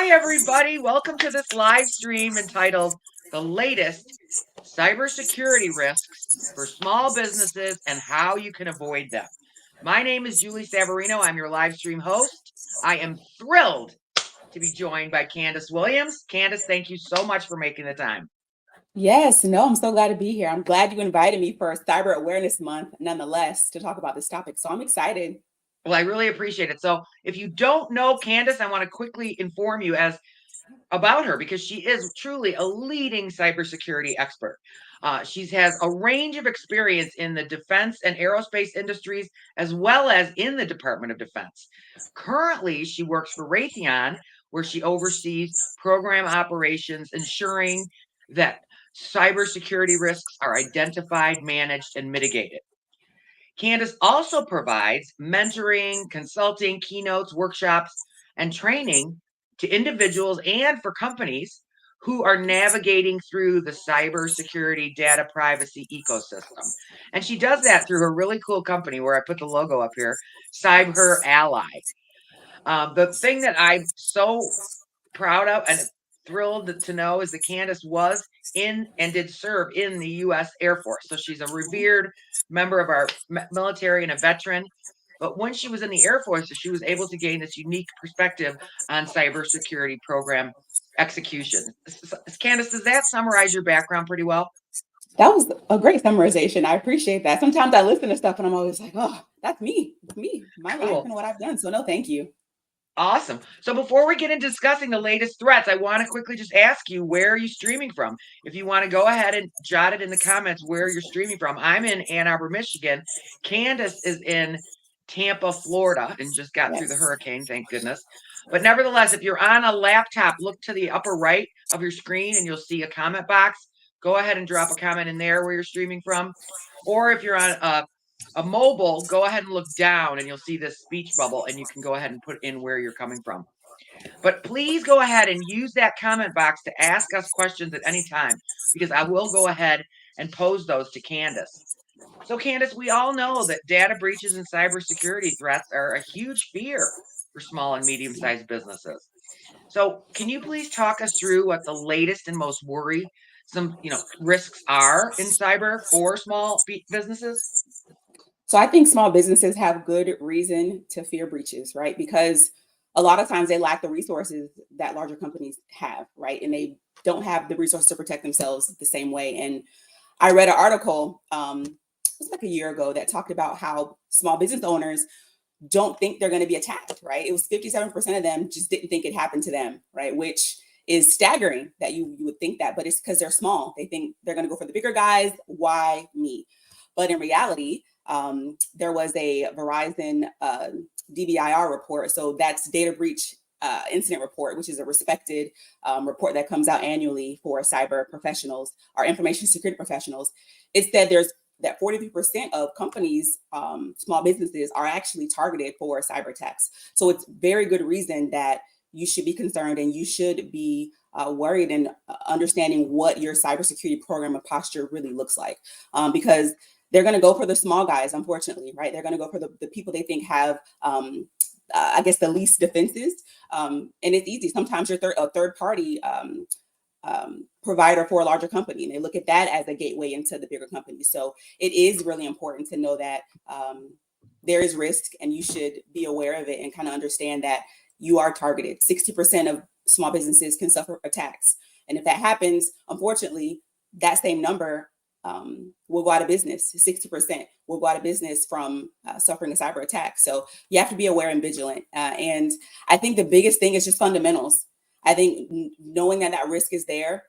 Hi, everybody. Welcome to this live stream entitled The Latest Cybersecurity Risks for Small Businesses and How You Can Avoid Them. My name is Julie Savarino. I'm your live stream host. I am thrilled to be joined by Candace Williams. Candace, thank you so much for making the time. Yes, no, I'm so glad to be here. I'm glad you invited me for Cyber Awareness Month, nonetheless, to talk about this topic. So I'm excited. Well, I really appreciate it. So if you don't know Candace, I want to quickly inform you about her because she is truly a leading cybersecurity expert. She has a range of experience in the defense and aerospace industries, as well as in the Department of Defense. Currently, she works for Raytheon, where she oversees program operations, ensuring that cybersecurity risks are identified, managed, and mitigated. Candace also provides mentoring, consulting, keynotes, workshops, and training to individuals and for companies who are navigating through the cybersecurity data privacy ecosystem. And she does that through her really cool company where I put the logo up here, Cyber Ally. The thing that I'm so proud of and thrilled to know is that Candace was in and did serve in the U.S. Air Force. So she's a revered member of our military and a veteran. But when she was in the Air Force, she was able to gain this unique perspective on cybersecurity program execution. Candace, does that summarize your background pretty well? That was a great summarization. I appreciate that. Sometimes I listen to stuff and I'm always like, oh, that's me. It's me, my life Cool. and what I've done. So no, thank you. Awesome. So before we get into discussing the latest threats, I want to quickly just ask you, where are you streaming from? If you want to go ahead and jot it in the comments where you're streaming from. I'm in Ann Arbor, Michigan. Candace is in Tampa, Florida, and just got through the Yes. hurricane, thank goodness. But nevertheless, if you're on a laptop, look to the upper right of your screen and you'll see a comment box. Go ahead and drop a comment in there where you're streaming from. Or if you're on a mobile, go ahead and look down and you'll see this speech bubble and you can go ahead and put in where you're coming from. But please go ahead and use that comment box to ask us questions at any time because I will go ahead and pose those to Candace. So Candace, we all know that data breaches and cybersecurity threats are a huge fear for small and medium-sized businesses. So can you please talk us through what the latest and most worrisome, risks are in cyber for small businesses? So I think small businesses have good reason to fear breaches, right? Because a lot of times they lack the resources that larger companies have, right? And they don't have the resources to protect themselves the same way. And I read an article, it was like a year ago, that talked about how small business owners don't think they're going to be attacked, right? It was 57% of them just didn't think it happened to them, right? Which is staggering that you would think that, but it's because they're small. They think they're going to go for the bigger guys. Why me? But in reality, there was a Verizon DBIR report. So that's data breach incident report, which is a respected report that comes out annually for cyber professionals, our information security professionals. It said that 43% of companies, small businesses, are actually targeted for cyber attacks. So it's very good reason that you should be concerned and you should be worried and understanding what your cybersecurity program and posture really looks like, because they're going to go for the small guys, unfortunately, right? They're going to go for the people they think have, I guess, the least defenses. And it's easy. Sometimes you're a third party provider for a larger company, and they look at that as a gateway into the bigger company. So it is really important to know that there is risk and you should be aware of it and kind of understand that you are targeted. 60% of small businesses can suffer attacks. And if that happens, unfortunately, that same number will go out of business. 60% will go out of business from suffering a cyber attack. So you have to be aware and vigilant. And I think the biggest thing is just fundamentals. I think knowing that risk is there,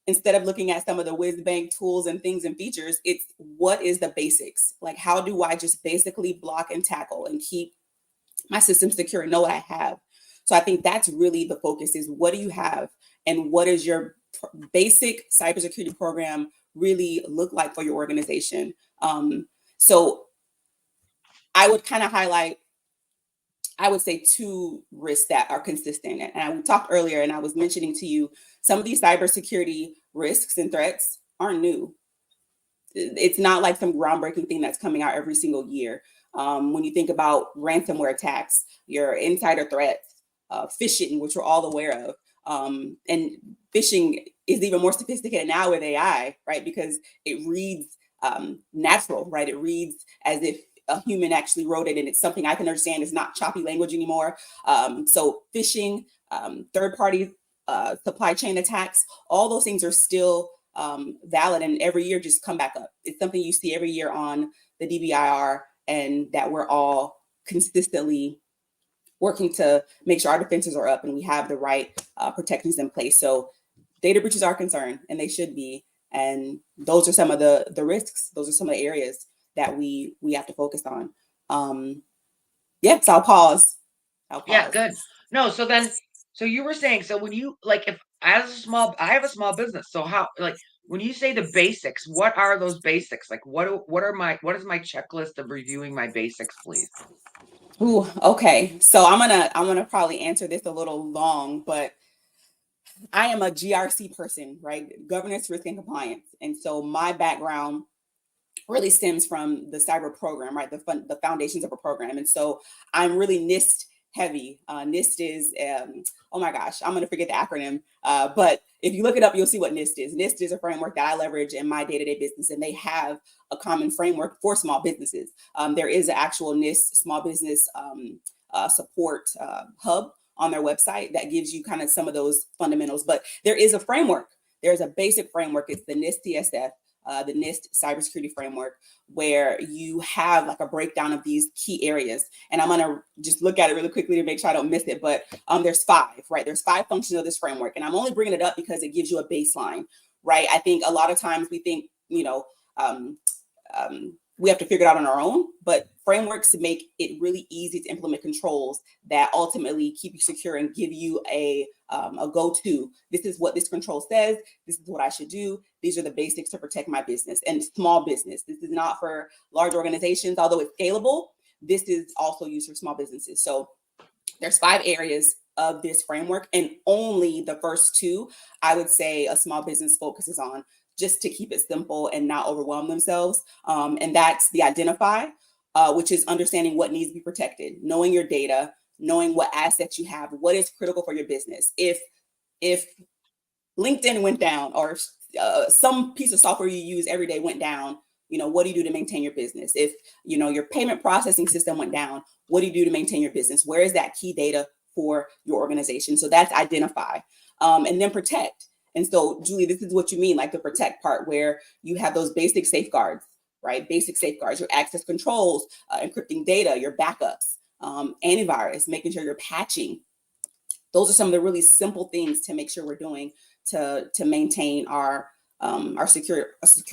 instead of looking at some of the whiz bang tools and things and features, it's what is the basics? Like, how do I just basically block and tackle and keep my system secure and know what I have? So I think that's really the focus, is what do you have and what is your basic cybersecurity program really look like for your organization? So I would kind of highlight, I would say, two risks that are consistent. And we talked earlier, and I was mentioning to you, some of these cybersecurity risks and threats aren't new. It's not like some groundbreaking thing that's coming out every single year. When you think about ransomware attacks, your insider threats, phishing, which we're all aware of. And phishing is even more sophisticated now with AI, right? Because it reads natural, right? It reads as if a human actually wrote it, and it's something I can understand. It's not choppy language anymore. So phishing, third-party supply chain attacks, all those things are still valid, and every year just come back up. It's something you see every year on the DBIR, and that we're all consistently working to make sure our defenses are up and we have the right protections in place. So data breaches are a concern, and they should be. And those are some of the risks. Those are some of the areas that we have to focus on. So I'll pause. Yeah, good. No, so you were saying, so when you, like, if I have a small business, so how, like, when you say the basics, what are those basics? Like, what is my checklist of reviewing my basics, please? Ooh, okay. So I'm gonna probably answer this a little long, but I am a GRC person, right? Governance, risk, and compliance. And so my background really stems from the cyber program, right? The foundations of a program. And so I'm really NIST heavy. NIST is, oh my gosh, I'm going to forget the acronym. But if you look it up, you'll see what NIST is. NIST is a framework that I leverage in my day-to-day business, and they have a common framework for small businesses. There is an actual NIST small business support hub on their website that gives you kind of some of those fundamentals, but there is a framework. There's a basic framework. It's the NIST TSF, the NIST cybersecurity framework, where you have like a breakdown of these key areas. And I'm going to just look at it really quickly to make sure I don't miss it. But there's 5, right? There's 5 functions of this framework. And I'm only bringing it up because it gives you a baseline, right? I think a lot of times we think, we have to figure it out on our own, but frameworks make it really easy to implement controls that ultimately keep you secure and give you a go-to. This is what this control says. This is what I should do. These are the basics to protect my business and small business. This is not for large organizations, although it's scalable. This is also used for small businesses. So there's 5 areas of this framework, and only the first 2, I would say, a small business focuses on, just to keep it simple and not overwhelm themselves. And that's the identify, which is understanding what needs to be protected, knowing your data, knowing what assets you have, what is critical for your business. If LinkedIn went down, or some piece of software you use every day went down, what do you do to maintain your business? If your payment processing system went down, what do you do to maintain your business? Where is that key data for your organization? So that's identify, and then protect. And so, Julie, this is what you mean, like the protect part, where you have those basic safeguards, right? Basic safeguards, your access controls, encrypting data, your backups, antivirus, making sure you're patching. Those are some of the really simple things to make sure we're doing to maintain our secure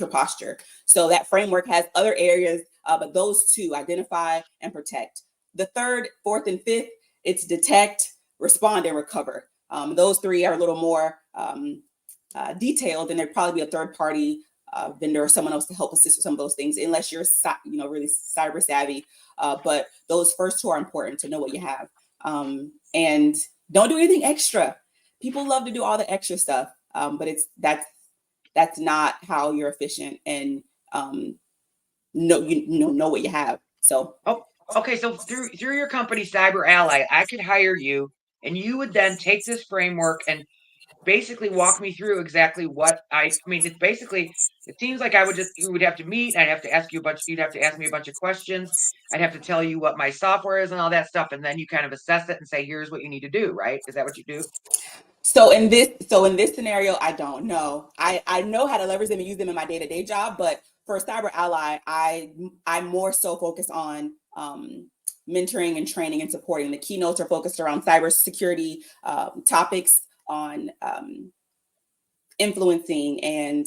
posture. So that framework has other areas, but those 2, identify and protect. The 3rd, 4th, and 5th, it's detect, respond, and recover. Those 3 are a little more detailed, and there'd probably be a third-party vendor or someone else to help assist with some of those things, unless you're really cyber savvy. But those first 2 are important to know what you have, and don't do anything extra. People love to do all the extra stuff, but that's not how you're efficient, and know what you have. So okay, so through your company Cyber Ally, I could hire you, and you would then take this framework and basically walk me through exactly what it's basically, it seems like you would have to meet, you'd have to ask me a bunch of questions. I'd have to tell you what my software is and all that stuff. And then you kind of assess it and say, here's what you need to do, right? Is that what you do? So in this scenario, I don't know. I know how to leverage them and use them in my day-to-day job, but for Cyber Ally, I more so focus on mentoring and training and supporting. The keynotes are focused around cybersecurity topics, on influencing and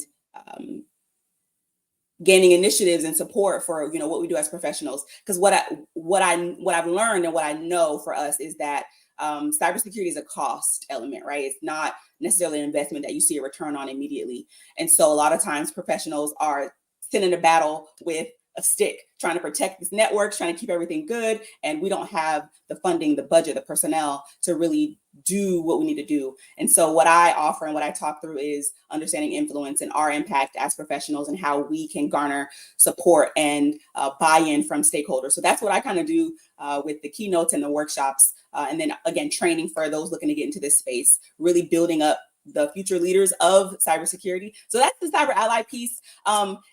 gaining initiatives and support for what we do as professionals. Because what I've learned and what I know for us is that cybersecurity is a cost element, right? It's not necessarily an investment that you see a return on immediately. And so a lot of times professionals are sent into battle with a stick, trying to protect this network, trying to keep everything good. And we don't have the funding, the budget, the personnel to really do what we need to do. And so what I offer and what I talk through is understanding influence and our impact as professionals and how we can garner support and buy-in from stakeholders. So that's what I kind of do with the keynotes and the workshops. And then again, training for those looking to get into this space, really building up the future leaders of cybersecurity. So that's the cyber ally piece.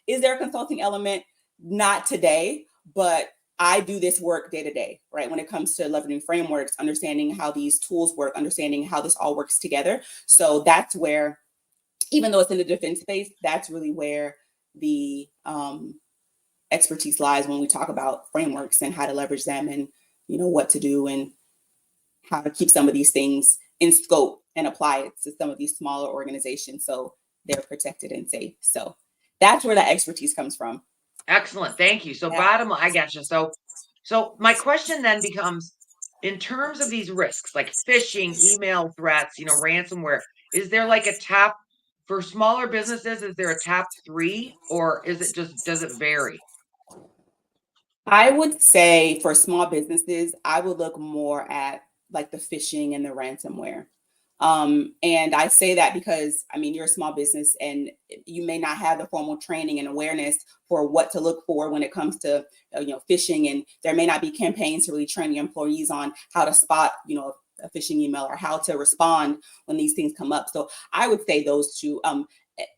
Is there a consulting element? Not today, but I do this work day to day, right? When it comes to leveraging frameworks, understanding how these tools work, understanding how this all works together. So that's where, even though it's in the defense space, that's really where the expertise lies when we talk about frameworks and how to leverage them and, you know, what to do and how to keep some of these things in scope and apply it to some of these smaller organizations so they're protected and safe. So that's where that expertise comes from. Excellent. Thank you. So Yeah. bottom line, I got you. So my question then becomes, in terms of these risks, like phishing, email threats, you know, ransomware, is there like a top for smaller businesses? Is there a top 3, or is it just, does it vary? I would say for small businesses, I would look more at like the phishing and the ransomware. And I say that because, I mean, you're a small business and you may not have the formal training and awareness for what to look for when it comes to, you know, phishing. And there may not be campaigns to really train your employees on how to spot, you know, a phishing email or how to respond when these things come up. So I would say those two, and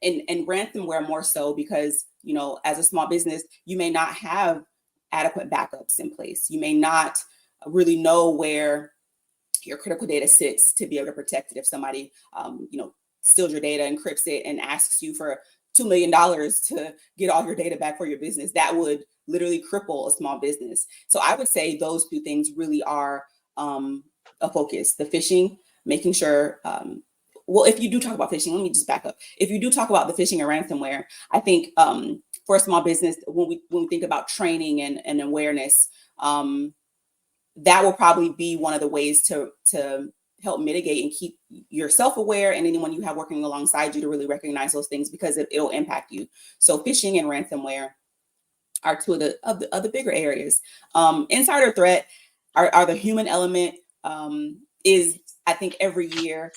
ransomware more so because, you know, as a small business, you may not have adequate backups in place. You may not really know where your critical data sits to be able to protect it. If somebody, you know, steals your data, encrypts it, and asks you for $2 million to get all your data back for your business, that would literally cripple a small business. So I would say those two things really are a focus. The phishing, making sure, well, if you do talk about phishing, let me just back up. If you do talk about the phishing and ransomware, I think for a small business, when we think about training and awareness, that will probably be one of the ways to help mitigate and keep yourself aware and anyone you have working alongside you to really recognize those things because it'll impact you. So phishing and ransomware are two of the bigger areas. Insider threat are the human element is, I think, every year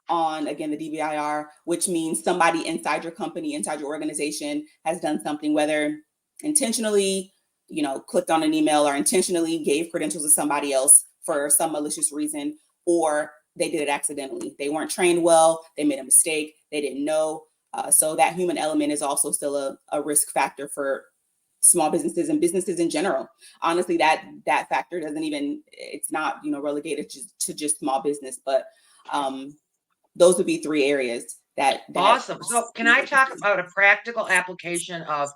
on, again, the DBIR, which means somebody inside your company, inside your organization has done something, whether intentionally, you know, clicked on an email or intentionally gave credentials to somebody else for some malicious reason, or they did it accidentally. They weren't trained well, they made a mistake, they didn't know. So that human element is also still a risk factor for small businesses and businesses in general. Honestly, that factor doesn't even, it's not, you know, relegated to just small business, but those would be 3 areas that Awesome. So can I talk about a practical application of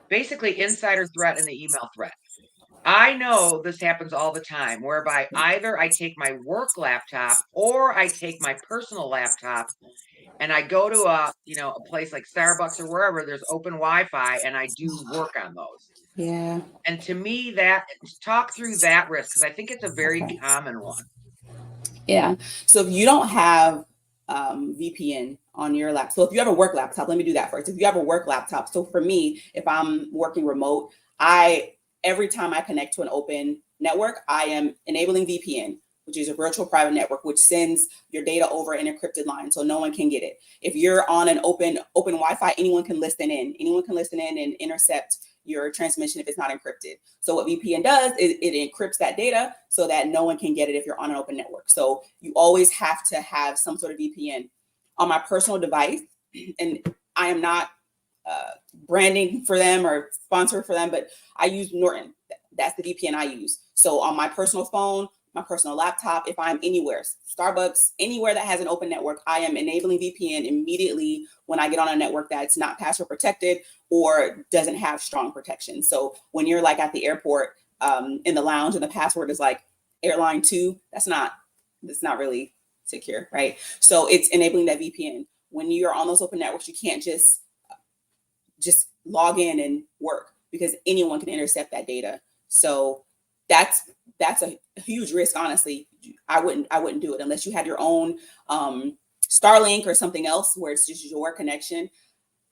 basically insider threat and the email threat? I know this happens all the time, whereby either I take my work laptop or I take my personal laptop and I go to a place like Starbucks or wherever there's open Wi-Fi and I do work on those. Yeah. And to me, talk through that risk, because I think it's a very common one. Yeah. So if you don't have VPN on your laptop, so if you have a work laptop, let me do that first. If you have a work laptop, so for me, if I'm working remote, every time I connect to an open network, I am enabling VPN, which is a virtual private network, which sends your data over an encrypted line so no one can get it. If you're on an open Wi-Fi, anyone can listen in. Anyone can listen in and intercept your transmission if it's not encrypted. So what VPN does is it encrypts that data so that no one can get it if you're on an open network. So you always have to have some sort of VPN. On my personal device, and I am not branding for them or sponsor for them, but I use Norton. That's the VPN I use. So on my personal phone, my personal laptop, if I'm anywhere, Starbucks, anywhere that has an open network, I am enabling VPN immediately when I get on a network that's not password protected or doesn't have strong protection. So when you're like at the airport in the lounge and the password is like airline 2, that's not really secure, right? So it's enabling that VPN. When you're on those open networks, you can't just log in and work because anyone can intercept that data. So that's a huge risk. Honestly, I wouldn't do it unless you had your own Starlink or something else where it's just your connection.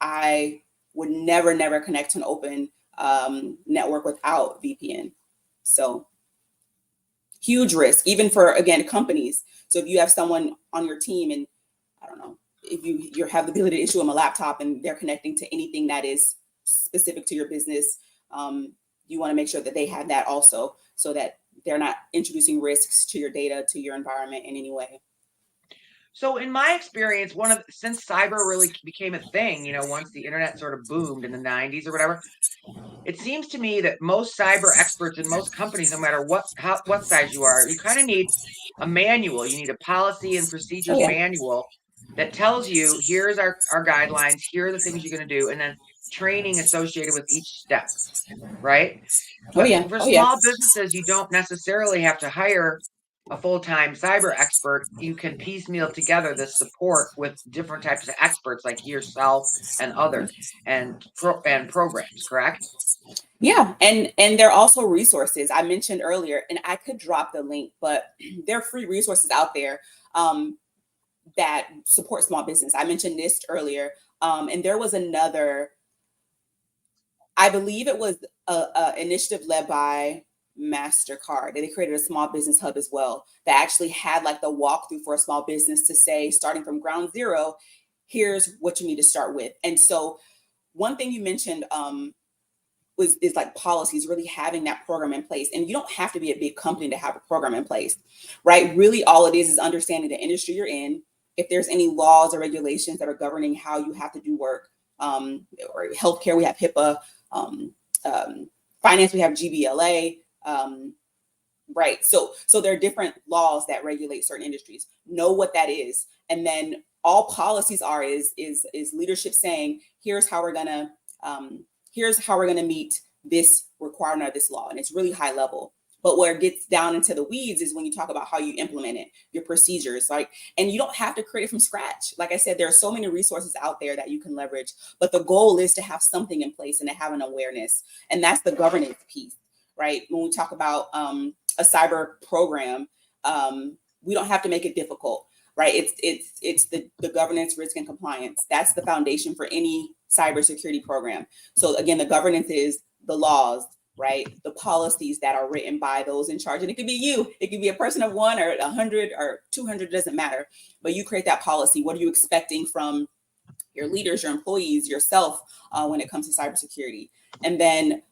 I would never connect to an open network without VPN. So huge risk, even for, again, companies. So if you have someone on your team and, I don't know, if you have the ability to issue them a laptop and they're connecting to anything that is specific to your business, you want to make sure that they have that also, so that they're not introducing risks to your data, to your environment in any way. So in my experience, since cyber really became a thing, once the internet sort of boomed in the 90s or whatever, it seems to me that most cyber experts in most companies, no matter what size you are, you kind of need a manual. You need a policy and procedures manual that tells you, here's our guidelines, here are the things you're going to do, and then training associated with each step, right? But for small businesses, you don't necessarily have to hire a full-time cyber expert. You can piecemeal together this support with different types of experts like yourself and others, and programs, correct? Yeah, and there are also resources I mentioned earlier, and I could drop the link, but there are free resources out there that support small business. I mentioned NIST earlier, and there was another, I believe it was a initiative led by MasterCard. They created a small business hub as well that actually had like the walkthrough for a small business to say, starting from ground zero, here's what you need to start with. And so one thing you mentioned is like policies, really having that program in place. And you don't have to be a big company to have a program in place, right? Really, all it is understanding the industry you're in, if there's any laws or regulations that are governing how you have to do work, or healthcare, we have HIPAA, finance, we have GBLA, right? So there are different laws that regulate certain industries. Know what that is, and then all policies are is leadership saying, here's how we're gonna meet this requirement of this law, and it's really high level. But where it gets down into the weeds is when you talk about how you implement it, your procedures, like, and you don't have to create it from scratch. Like I said, there are so many resources out there that you can leverage, but the goal is to have something in place and to have an awareness. And that's the governance piece, right? When we talk about a cyber program, we don't have to make it difficult, right? It's the governance, risk, and compliance. That's the foundation for any cybersecurity program. So again, the governance is the laws, right? The policies that are written by those in charge. And it could be you, it could be a person of 1 or 100 or 200, doesn't matter. But you create that policy. What are you expecting from your leaders, your employees, yourself, when it comes to cybersecurity? And then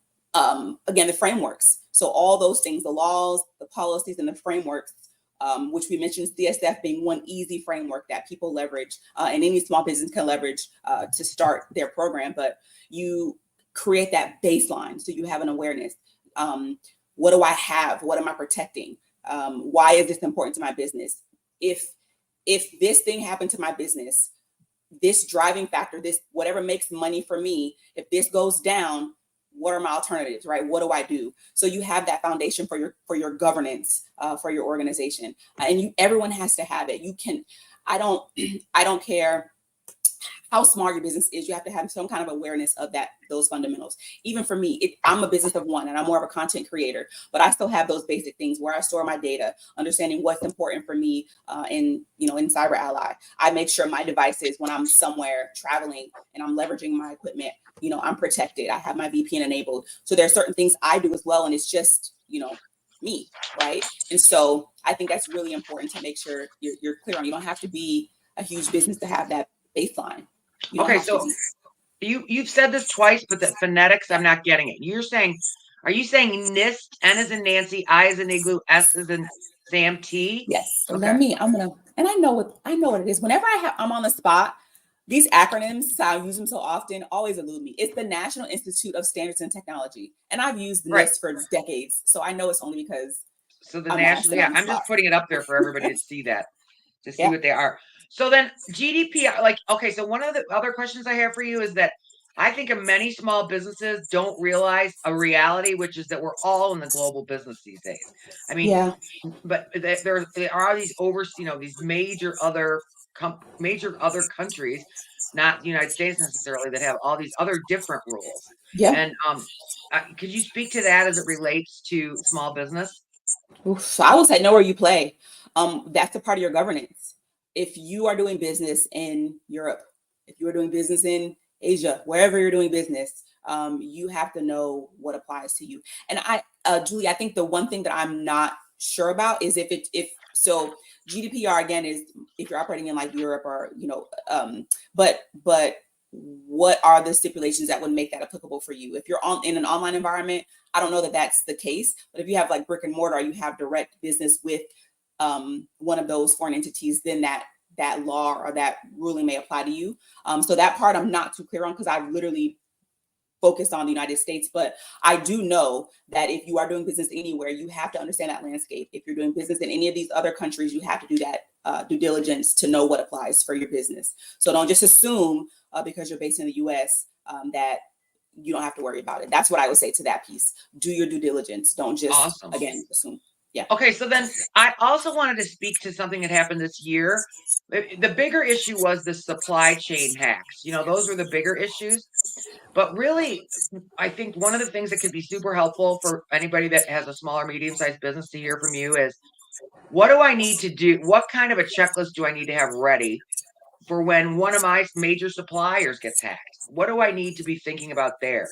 again, the frameworks. So all those things, the laws, the policies, and the frameworks, which we mentioned CSF being one easy framework that people leverage, and any small business can leverage to start their program. But you create that baseline so you have an awareness. What do I have? What am I protecting? Why is this important to my business? If this thing happened to my business, this driving factor, this whatever makes money for me, if this goes down, what are my alternatives, right? What do I do? So you have that foundation for your governance, for your organization, and everyone has to have it. You can, I don't care how small your business is, you have to have some kind of awareness of those fundamentals. Even for me, I'm a business of one and I'm more of a content creator, but I still have those basic things where I store my data, understanding what's important for me in Cyber Ally. I make sure my devices, when I'm somewhere traveling and I'm leveraging my equipment, I'm protected. I have my VPN enabled. So there are certain things I do as well. And it's just, me, right? And so I think that's really important to make sure you're clear on. You don't have to be a huge business to have that baseline. Okay, so you've said this twice, but the phonetics, I'm not getting it. Are you saying NIST, N as in Nancy, I as in igloo, S as in Sam, T? Yes. So okay. And I know what it is. Whenever I'm on the spot, these acronyms, I use them so often, always elude me. It's the National Institute of Standards and Technology. And I've used NIST for decades. So I know it's only because. So the national, I'm just putting it up there for everybody to see that, to see what they are. So then GDPR, okay, so one of the other questions I have for you is that I think many small businesses don't realize a reality, which is that we're all in the global business these days. I mean, but there are these these major other countries, not the United States necessarily, that have all these other different rules. Yeah. And could you speak to that as it relates to small business? So I would say know where you play. That's a part of your governance. If you are doing business in Europe, if you are doing business in Asia, wherever you're doing business, you have to know what applies to you. And Julie, I think the one thing that I'm not sure about is so GDPR again is if you're operating in like Europe or, but what are the stipulations that would make that applicable for you? If you're in an online environment, I don't know that that's the case, but if you have like brick and mortar, you have direct business with one of those foreign entities, then that law or that ruling may apply to you. So that part I'm not too clear on because I literally focused on the United States, but I do know that if you are doing business anywhere, you have to understand that landscape. If you're doing business in any of these other countries, you have to do that due diligence to know what applies for your business. So don't just assume because you're based in the US that you don't have to worry about it. That's what I would say to that piece. Do your due diligence. Don't just, again, assume. Yeah. Okay, so then I also wanted to speak to something that happened this year. The bigger issue was the supply chain hacks. Those were the bigger issues. But really, I think one of the things that could be super helpful for anybody that has a smaller, medium-sized business to hear from you is, what do I need to do? What kind of a checklist do I need to have ready for when one of my major suppliers gets hacked? What do I need to be thinking about there?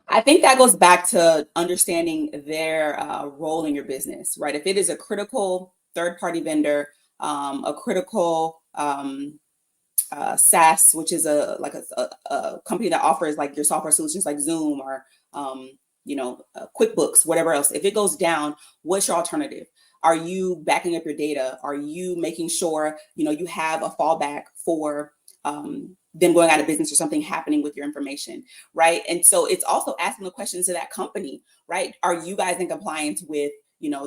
I think that goes back to understanding their role in your business, right? If it is a critical third-party vendor, a critical SaaS, which is a company that offers like your software solutions like Zoom or QuickBooks, whatever else. If it goes down, what's your alternative? Are you backing up your data? Are you making sure you have a fallback for them going out of business or something happening with your information, right? And so it's also asking the questions to that company, right? Are you guys in compliance with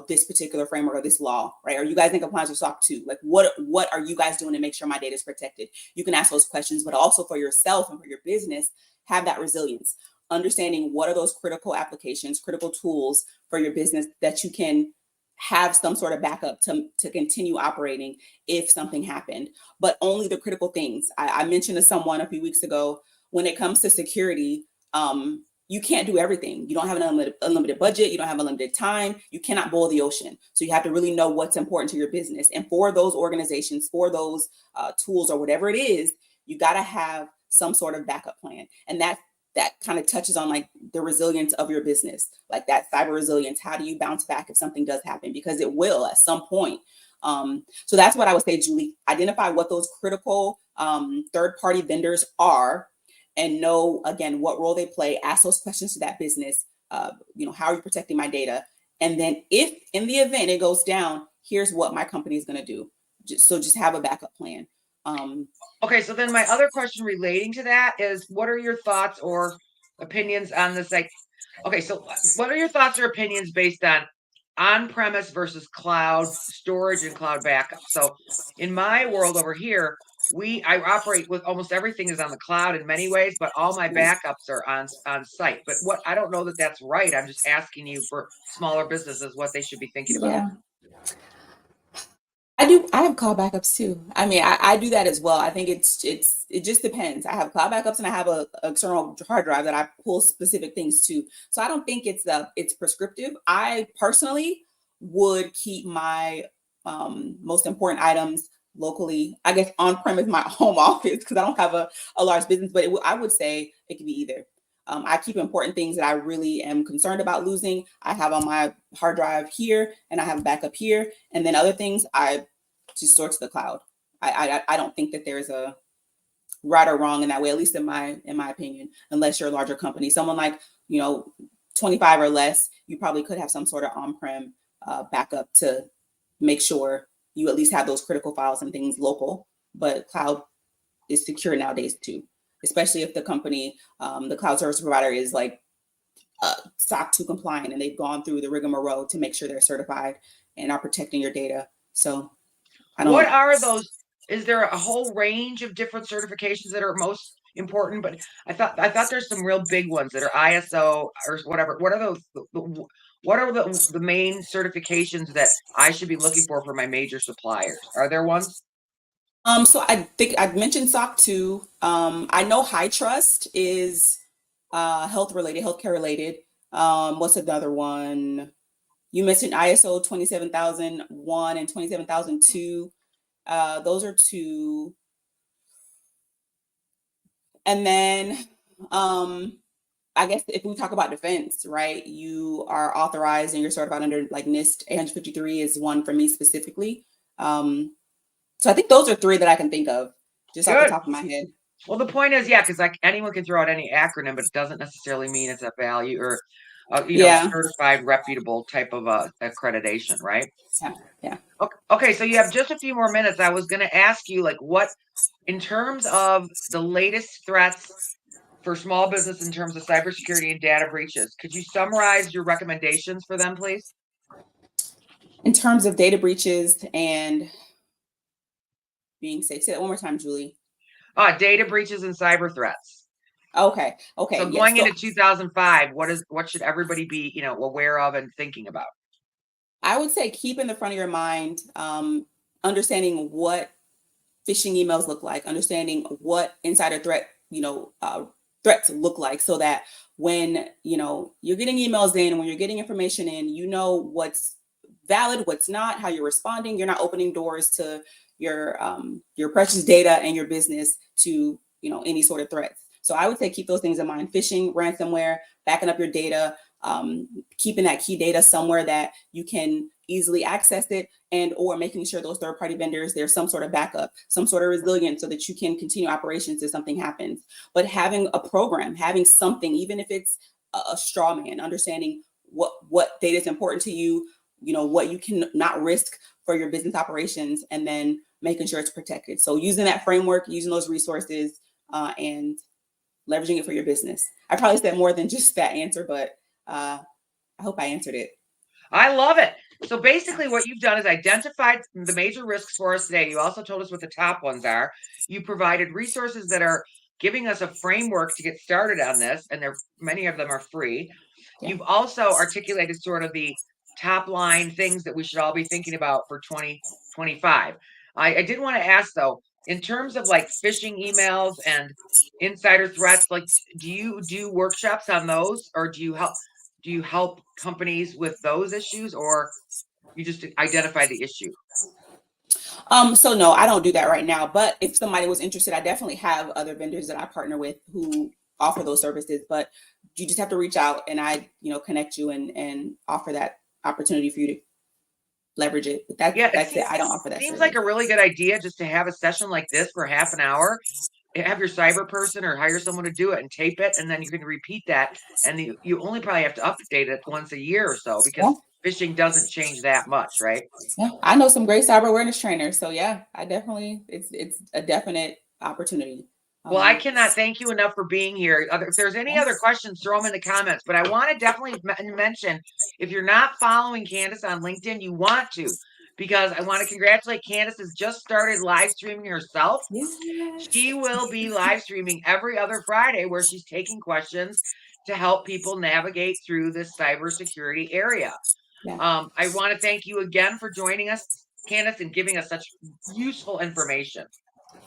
this particular framework or this law, right? Are you guys in compliance with SOC 2? Like what are you guys doing to make sure my data is protected? You can ask those questions, but also for yourself and for your business, have that resilience, understanding what are those critical applications, critical tools for your business that you can have some sort of backup to continue operating if something happened, but only the critical things. I mentioned to someone a few weeks ago, when it comes to security, you can't do everything. You don't have an unlimited budget. You don't have unlimited time. You cannot boil the ocean. So you have to really know what's important to your business. And for those organizations, for those tools or whatever it is, you got to have some sort of backup plan. And that kind of touches on like the resilience of your business, like that cyber resilience. How do you bounce back if something does happen? Because it will at some point. So that's what I would say, Julie. Identify what those critical third-party vendors are and know, again, what role they play. Ask those questions to that business. How are you protecting my data? And then if in the event it goes down, here's what my company is going to do. Just have a backup plan. Okay, so then my other question relating to that is, what are your thoughts or opinions on this? Okay, so what are your thoughts or opinions based on-premise versus cloud storage and cloud backup? So in my world over here, I operate with almost everything is on the cloud in many ways, but all my backups are on site. But I don't know that that's right. I'm just asking you for smaller businesses what they should be thinking about. Yeah. I have cloud backups too. I mean, I do that as well. I think it just depends. I have cloud backups and I have a external hard drive that I pull specific things to. So I don't think it's prescriptive. I personally would keep my most important items locally. I guess on-prem is my home office because I don't have a large business, but I would say it could be either. I keep important things that I really am concerned about losing. I have on my hard drive here, and I have a backup here. And then other things I just store to the cloud. I don't think that there's a right or wrong in that way, at least in my opinion, unless you're a larger company. Someone like, 25 or less, you probably could have some sort of on-prem backup to make sure you at least have those critical files and things local. But cloud is secure nowadays too, especially if the company, the cloud service provider is like SOC 2 compliant and they've gone through the rigmarole to make sure they're certified and are protecting your data. So what are those? Is there a whole range of different certifications that are most important? But I thought there's some real big ones that are ISO or whatever. What are those? What are the main certifications that I should be looking for my major suppliers? Are there ones? So I think I've mentioned SOC 2. I know High Trust is healthcare related. What's another one? You mentioned ISO 27001 and 27002. Those are two. And then I guess if we talk about defense, right, you are authorized and you're certified under like NIST 853 is one for me specifically. So I think those are three that I can think of just off the Good. top of my head. Well, the point is, yeah, because like anyone can throw out any acronym, but it doesn't necessarily mean it's a value or, Yeah. certified, reputable type of accreditation, right? Yeah. Yeah. Okay, so you have just a few more minutes. I was going to ask you, like, what, in terms of the latest threats for small business in terms of cybersecurity and data breaches, could you summarize your recommendations for them, please? In terms of data breaches and being safe. Say that one more time, Julie. Data breaches and cyber threats. Okay. So Yes. going into 2005, what should everybody be, aware of and thinking about? I would say keep in the front of your mind, understanding what phishing emails look like, understanding what insider threats look like, so that when you're getting emails in and when you're getting information in, what's valid, what's not, how you're responding. You're not opening doors to your precious data and your business to any sort of threats. So I would say keep those things in mind: phishing, ransomware, backing up your data, keeping that key data somewhere that you can easily access it, and or making sure those third-party vendors, there's some sort of backup, some sort of resilience, so that you can continue operations if something happens. But having a program, having something, even if it's a straw man, understanding what data is important to you, what you can not risk for your business operations, and then making sure it's protected. So using that framework, using those resources, and leveraging it for your business. I probably said more than just that answer, but I hope I answered it. I love it. So basically what you've done is identified the major risks for us today. You also told us what the top ones are. You provided resources that are giving us a framework to get started on this, and many of them are free. Yeah. You've also articulated sort of the top line things that we should all be thinking about for 2025. I did want to ask though, in terms of like phishing emails and insider threats, like do you do workshops on those, or do you help companies with those issues, or you just identify the issue? So no, I don't do that right now. But if somebody was interested, I definitely have other vendors that I partner with who offer those services. But you just have to reach out, and I, connect you and offer that opportunity for you to leverage it. But that's it. I don't offer that Seems service. like a really good idea just to have a session like this for half an hour. Have your cyber person or hire someone to do it and tape it, and then you can repeat that. And you only probably have to update it once a year or so, because phishing doesn't change that much, right? Yeah, I know some great cyber awareness trainers. So yeah, I definitely, it's a definite opportunity. Well, I cannot thank you enough for being here. If there's any other questions, throw them in the comments. But I want to definitely mention, if you're not following Candace on LinkedIn, you want to, because I want to congratulate Candace has just started live streaming herself. Yes. She will be live streaming every other Friday, where she's taking questions to help people navigate through this cybersecurity area. Yeah. I want to thank you again for joining us, Candace, and giving us such useful information.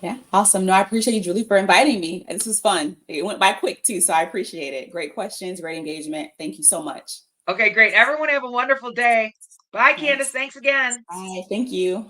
Yeah, awesome. No, I appreciate you, Julie, for inviting me. This was fun. It went by quick too, so I appreciate it. Great questions, great engagement. Thank you so much. Okay, great. Everyone have a wonderful day. Bye, Candace. Thanks again. Bye. Thank you.